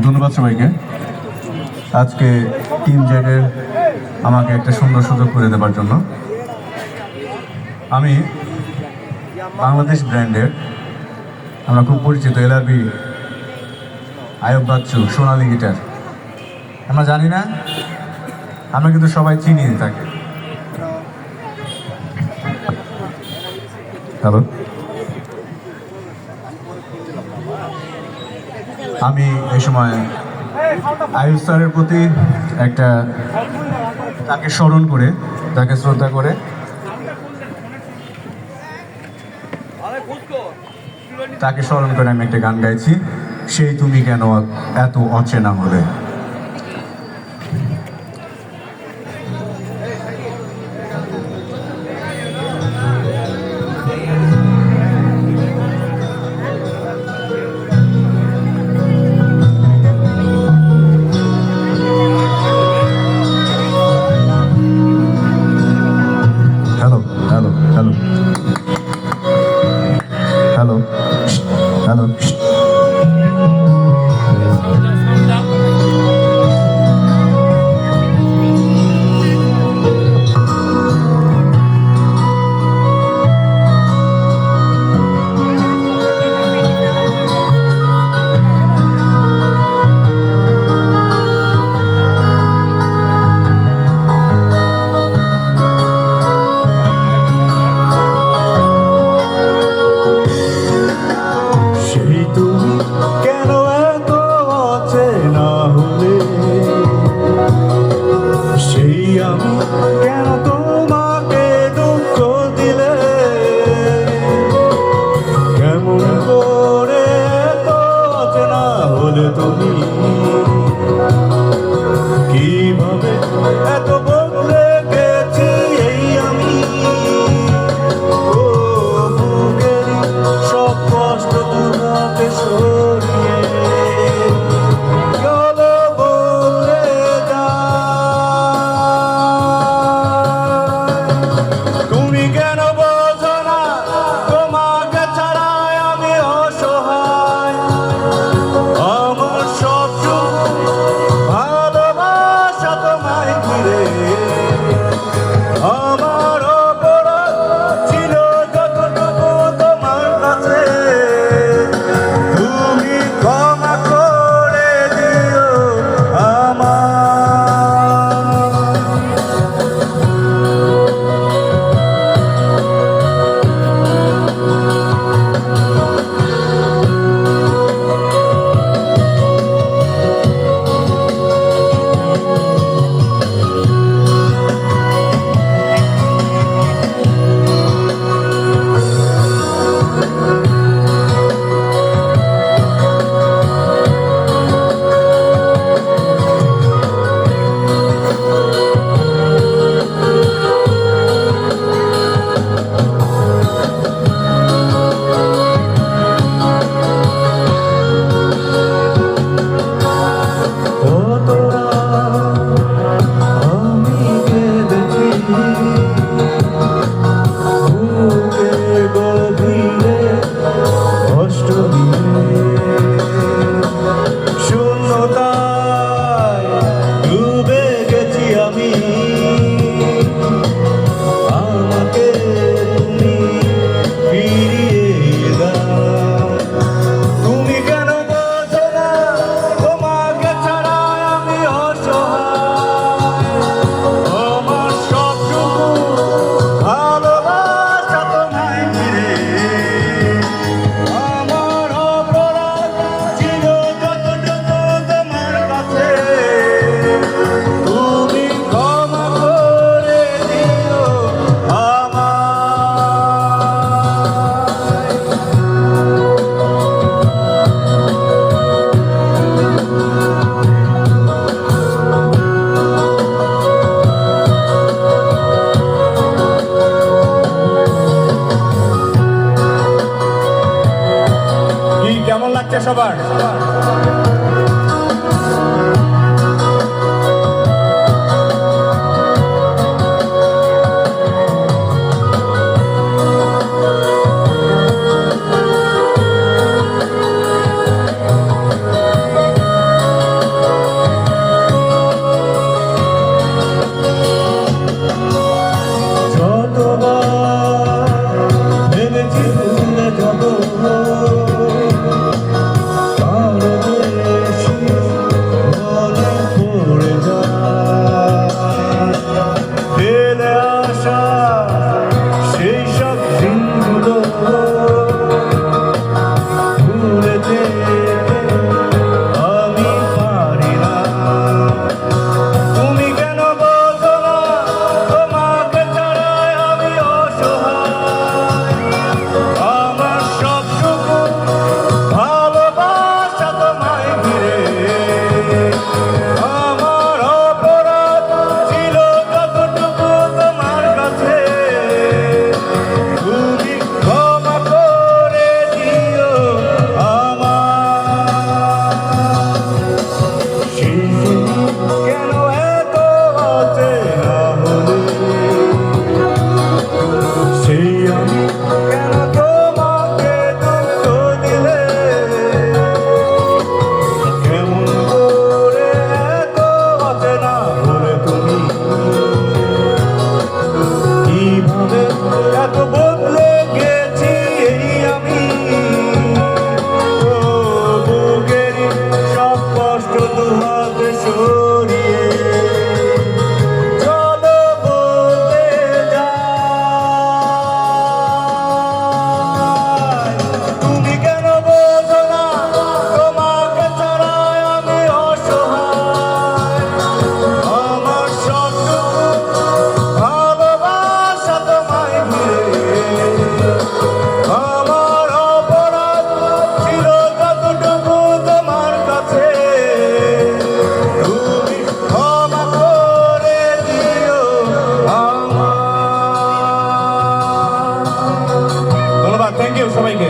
ধন্যবাদ সবাইকে। আজকে টিম জেডের আমাকে একটা সুন্দর সুযোগ করে দেওয়ার জন্য। আমি বাংলাদেশ ব্র্যান্ডের, আমরা খুব পরিচিত এলআরবি, আয়ুব বাচ্চু, সোনালী গিটার, আমরা জানি না, আমরা কিন্তু সবাই চিনি তাকে। হ্যালো, আমি এই সময় আয়ুব স্যারের প্রতি একটা, তাকে স্মরণ করে, তাকে শ্রদ্ধা করে আমি একটা গান গাইছি, সেই তুমি কেন এত অচেনা হলে। Hello hello hello hello hello, কেন তোমাকে দুঃখ দিলে, কেমন করে তো অচেনা হলে তুমি, কিভাবে এত বদলে গেছি এই আমি, ও বুকের সব কষ্ট তোমাকে সরিয়ে সবার সরিয়ে চলো বলতে যাই, তুমি কেন বোঝো না তোমাকে ছাড়া আমি অসহায়। আমার সবটুকু ভালোবাসা তোমায় ঘিরে, আমার অপরাধ ছিল যতটুকু তোমার কাছে, তুমি ক্ষমা করে দিও আমার। ধন্যবাদ, থ্যাংক ইউ সবাইকে।